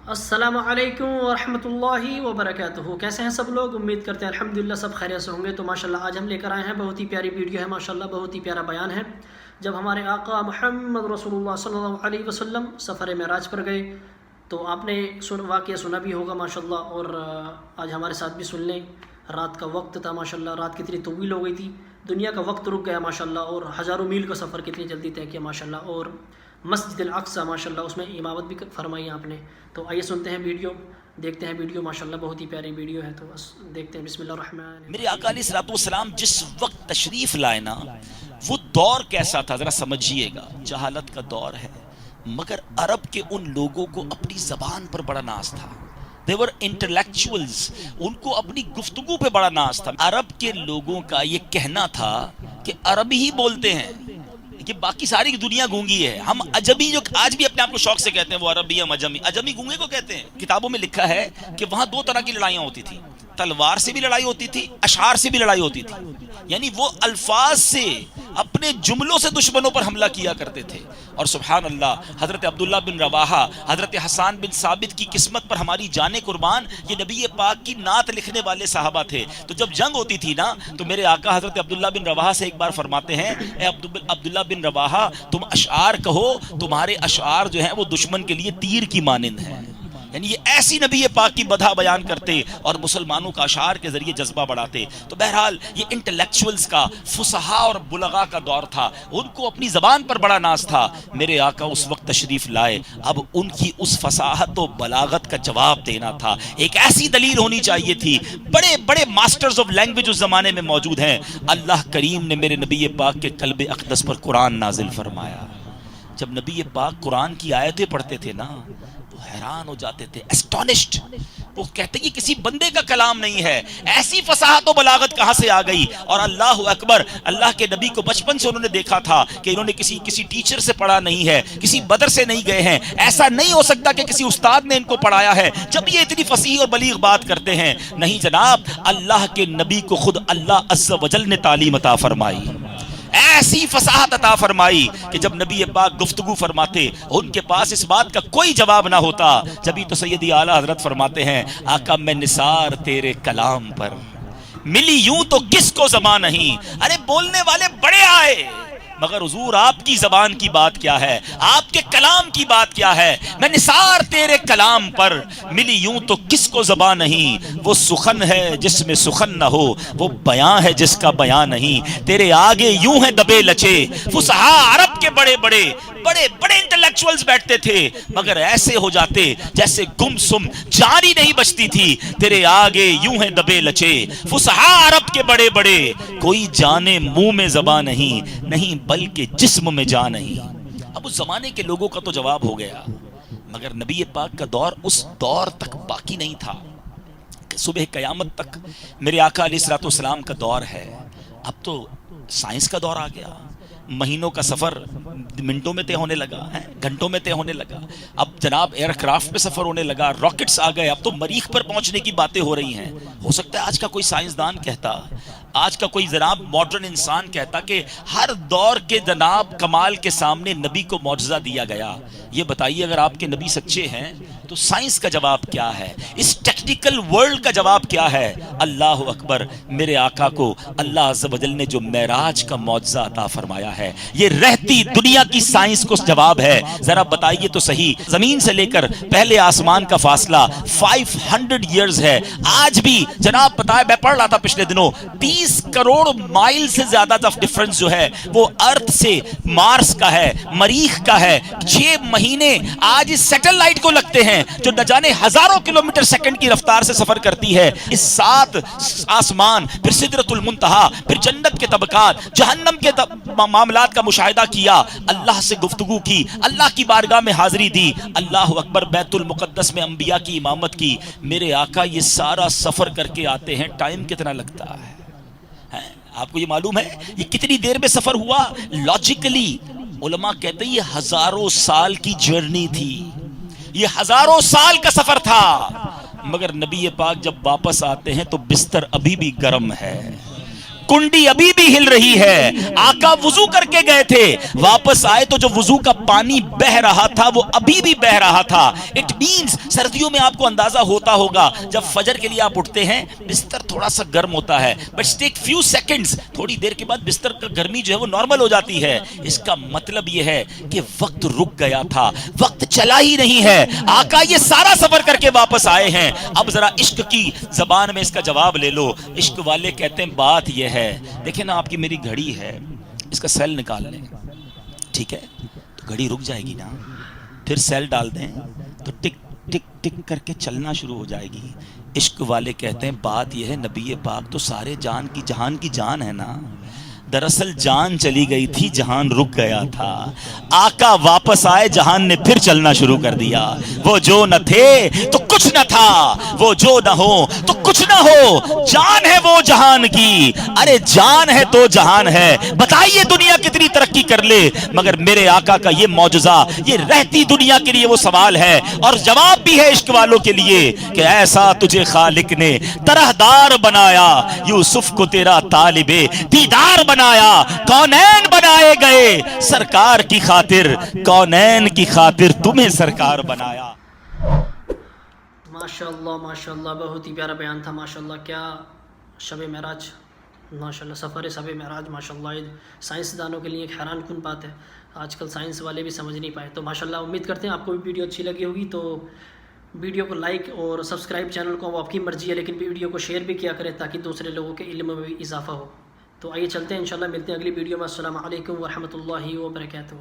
السلام علیکم ورحمۃ اللہ وبرکاتہ۔ کیسے ہیں سب لوگ؟ امید کرتے ہیں الحمدللہ سب خیریت سے ہوں گے۔ تو ماشاءاللہ آج ہم لے کر آئے ہیں بہت ہی پیاری ویڈیو ہے، ماشاءاللہ بہت ہی پیارا بیان ہے۔ جب ہمارے آقا محمد رسول اللہ صلی اللہ علیہ وسلم سفر معراج پر گئے تو آپ نے واقعہ سنا بھی ہوگا ماشاءاللہ، اور آج ہمارے ساتھ بھی سن لیں۔ رات کا وقت تھا ماشاءاللہ، رات کتنی طویل ہو گئی تھی، دنیا کا وقت رک گیا ماشاءاللہ، اور ہزاروں میل کا سفر کتنی جلدی طے کیا ماشاءاللہ، اور مسجد الاقصی ماشاءاللہ اس میں امامت بھی فرمائی آپ نے۔ تو آئیے سنتے ہیں ویڈیو، دیکھتے ہیں ویڈیو، ماشاءاللہ بہت ہی پیاری ویڈیو ہے، تو بس دیکھتے ہیں۔ بسم اللہ الرحمن الرحیم۔ میرے آقا علیہ الصلوۃ والسلام جس وقت تشریف لائے نا، وہ دور کیسا تھا ذرا سمجھیے گا۔ جہالت کا دور ہے، مگر عرب کے ان لوگوں کو اپنی زبان پر بڑا ناز تھا۔ they were intellectuals، ان کو اپنی گفتگو پہ بڑا ناز تھا۔ عرب کے لوگوں کا یہ کہنا تھا کہ عربی ہی بولتے ہیں، کہ باقی ساری دنیا گونگی ہے۔ ہم عجمی جو آج بھی اپنے آپ کو شوق سے کہتے ہیں وہ عربی ہم عجمی، عجمی گونگے کو کہتے ہیں۔ کتابوں میں لکھا ہے کہ وہاں دو طرح کی لڑائیاں ہوتی تھی، تلوار سے بھی لڑائی ہوتی تھی، اشعار سے بھی لڑائی ہوتی تھی، یعنی وہ الفاظ سے اپنے جملوں سے دشمنوں پر حملہ کیا کرتے تھے۔ اور سبحان اللہ، حضرت عبداللہ بن رواحہ، حضرت حسان بن ثابت کی قسمت پر ہماری جانیں قربان، یہ نبی پاک کی نعت لکھنے والے صحابہ تھے۔ تو جب جنگ ہوتی تھی نا تو میرے آقا حضرت عبداللہ بن رواحہ سے ایک بار فرماتے ہیں، اے عبداللہ بن رواحہ، تم اشعار کہو، تمہارے اشعار جو ہیں وہ دشمن کے لیے تیر کی مانند ہیں۔ یعنی یہ ایسی نبی پاک کی بدھا بیان کرتے اور مسلمانوں کا اشعار کے ذریعے جذبہ بڑھاتے۔ تو بہرحال یہ انٹلیکچوئلز کا، فصحا اور بلغا کا دور تھا، ان کو اپنی زبان پر بڑا ناز تھا۔ میرے آقا اس وقت تشریف لائے، اب ان کی اس فصاحت و بلاغت کا جواب دینا تھا۔ ایک ایسی دلیل ہونی چاہیے تھی۔ بڑے بڑے ماسٹرز آف لینگویج اس زمانے میں موجود ہیں۔ اللہ کریم نے میرے نبی پاک کے قلب اقدس پر قرآن نازل فرمایا۔ جب نبی پاک قرآن کی آیتیں پڑھتے تھے نا، حیران ہو جاتے تھے، اسٹونشڈ۔ وہ کہتے کہ کسی بندے کا کلام نہیں ہے، ایسی فصاحت و بلاغت کہاں سے آ گئی۔ اور اللہ اکبر، اللہ کے نبی کو بچپن سے انہوں نے دیکھا تھا کہ انہوں نے کسی ٹیچر سے پڑھا نہیں ہے، کسی بدر سے نہیں گئے ہیں، ایسا نہیں ہو سکتا کہ کسی استاد نے ان کو پڑھایا ہے جب یہ اتنی فصیح اور بلیغ بات کرتے ہیں۔ نہیں جناب، اللہ کے نبی کو خود اللہ عز و جل نے تعلیم عطا فرمائی، ایسی فصاحت عطا فرمائی کہ جب نبی پاک گفتگو فرماتے ان کے پاس اس بات کا کوئی جواب نہ ہوتا۔ جبھی تو سیدی اعلیٰ حضرت فرماتے ہیں، آقا میں نثار تیرے کلام پر، ملی یوں تو کس کو زبان نہیں۔ ارے بولنے والے بڑے آئے، مگر حضور آپ کی زبان کی بات کیا ہے، آپ کے کلام کی بات کیا ہے۔ میں نثار تیرے کلام پر، ملی یوں تو کس کو زبان نہیں۔ وہ سخن ہے جس میں سخن نہ ہو، وہ بیاں ہے جس کا بیاں نہیں۔ تیرے آگے یوں ہیں دبے لچے، فصحا عرب کے بڑے بڑے بڑے بڑے انٹلیکچوئلز بیٹھتے تھے، مگر ایسے ہو جاتے جیسے گم سم جان ہی نہیں بچتی تھی۔ تیرے آگے یوں ہیں دبے لچے، فصحا عرب کے بڑے بڑے، کوئی جانے منہ میں زبان نہیں بلکہ جسم میں جان نہیں۔ اب اس زمانے کے لوگوں کا تو جواب ہو گیا، مگر نبی پاک کا دور اس دور تک باقی نہیں تھا۔ صبح قیامت تک میرے آقا علیہ الصلوۃ والسلام کا دور ہے۔ اب تو سائنس کا دور آ گیا، مہینوں کا سفر منٹوں میں طے ہونے لگا، گھنٹوں میں طے ہونے لگا۔ اب جناب ایئر کرافٹ پہ سفر ہونے لگا، راکٹس آ گئے، اب تو مریخ پر پہنچنے کی باتیں ہو رہی ہیں۔ ہو سکتا ہے آج کا کوئی سائنسدان کہتا، آج کا کوئی جناب ماڈرن انسان کہتا کہ ہر دور کے جناب کمال کے سامنے نبی کو معجزہ دیا گیا۔ یہ بتائیے اگر آپ کے نبی سچے ہیں تو سائنس کا جواب کیا ہے، اس ٹیکنیکل ورلڈ کا جواب کیا ہے۔ اللہ اکبر، میرے آقا کو اللہ عز و جل نے جو معراج کا معجزہ عطا فرمایا ہے، یہ رہتی دنیا کی سائنس کو جواب ہے۔ ذرا بتائیے تو صحیح، زمین سے لے کر پہلے آسمان کا فاصلہ 500 ایئرز ہے۔ آج بھی جناب بتائے، میں پڑھ رہا تھا پچھلے دنوں، 30 کروڑ مائل سے زیادہ ڈفرنس جو ہے وہ ارتھ سے مارس کا ہے، مریخ کا ہے۔ 6 مہینے آج اس سیٹلائٹ کو لگتے ہیں جو نہ جانے ہزاروں کلومیٹر سیکنڈ کی رفتار سے سفر کرتی ہے۔ اس 7 آسمان، پھر سدرۃ المنتہا، پھر جنت کے طبقات، جہنم کے معاملات کا مشاہدہ کیا، اللہ سے گفتگو کی، اللہ کی بارگاہ میں حاضری دی، اللہ اکبر، بیت المقدس میں انبیاء کی امامت کی۔ میرے آقا یہ سارا سفر کر کے آتے ہیں، ٹائم کتنا لگتا ہے آپ کو یہ معلوم ہے؟ یہ کتنی دیر میں سفر ہوا؟ لاجیکلی علماء کہتے ہیں یہ ہزاروں سال کی جرنی تھی، یہ ہزاروں سال کا سفر تھا، مگر نبی پاک جب واپس آتے ہیں تو بستر ابھی بھی گرم ہے، کنڈی ابھی بھی ہل رہی ہے. آقا وضو کر کے گئے تھے, واپس آئے تو جو وضو کا پانی بہ رہا تھا وہ ابھی بھی بہ رہا تھا. اٹ مینز سردیوں میں آپ کو اندازہ ہوتا ہوگا جب فجر کے لیے آپ اٹھتے ہیں بستر تھوڑا سا گرم ہوتا ہے, بٹ ٹیک فیو سیکنڈز, تھوڑی دیر کے بعد بستر کا گرمی جو ہے وہ نارمل ہو جاتی ہے. اس کا مطلب یہ ہے کہ وقت رک گیا تھا, وقت چلا ہی نہیں ہے. آقا یہ سارا سفر کر کے واپس آئے ہیں. اب ذرا عشق کی زبان میں اس کا جواب لے لو. عشق والے کہتے ہیں بات یہ ہے, دیکھیں نا آپ کی میری گھڑی ہے, اس کا سیل نکال لیں, ٹھیک ہے, تو گھڑی رک جائے گی نا, پھر سیل ڈال دیں تو ٹک ٹک ٹک کر کے چلنا شروع ہو جائے گی. عشق والے کہتے ہیں بات یہ ہے نبی پاک تو سارے جہان کی جان ہے نا. دراصل جان چلی گئی تھی, جہان رک گیا تھا. آقا واپس آئے, جہان نے پھر چلنا شروع کر دیا. وہ جو نہ تھے تو کچھ نہ تھا, وہ جو نہ ہو تو کچھ نہ ہو, جان ہے وہ جہان کی. ارے جان ہے تو جہان ہے. بتائیے دنیا کتنی ترقی کر لے, مگر میرے آقا کا یہ معجزہ, یہ رہتی دنیا کے لیے وہ سوال ہے, اور جواب بھی ہے عشق والوں کے لیے کہ ایسا تجھے خالق نے طرحدار بنایا, یوسف کو تیرا طالب دیدار بنایا. کونین بنائے گئے سرکار کی خاطر, کونین کی خاطر تمہیں سرکار بنایا. ماشاءاللہ بہت ہی پیارا بیان تھا. ماشاءاللہ کیا شب معراج, ماشاءاللہ سفر شب معراج, ماشاءاللہ سائنسدانوں کے لیے ایک حیران کن بات ہے. آج کل سائنس والے بھی سمجھ نہیں پائے. تو ماشاءاللہ امید کرتے ہیں آپ کو بھی ویڈیو اچھی لگی ہوگی. تو ویڈیو کو لائک اور سبسکرائب, چینل کو وہ آپ کی مرضی ہے, لیکن ویڈیو کو شیئر بھی کیا کریں تاکہ دوسرے لوگوں کے علم میں بھی اضافہ ہو. تو آئیے چلتے ہیں, انشاءاللہ ملتے ہیں اگلی ویڈیو میں. السلام علیکم ورحمۃ اللہ وبرکاتہ.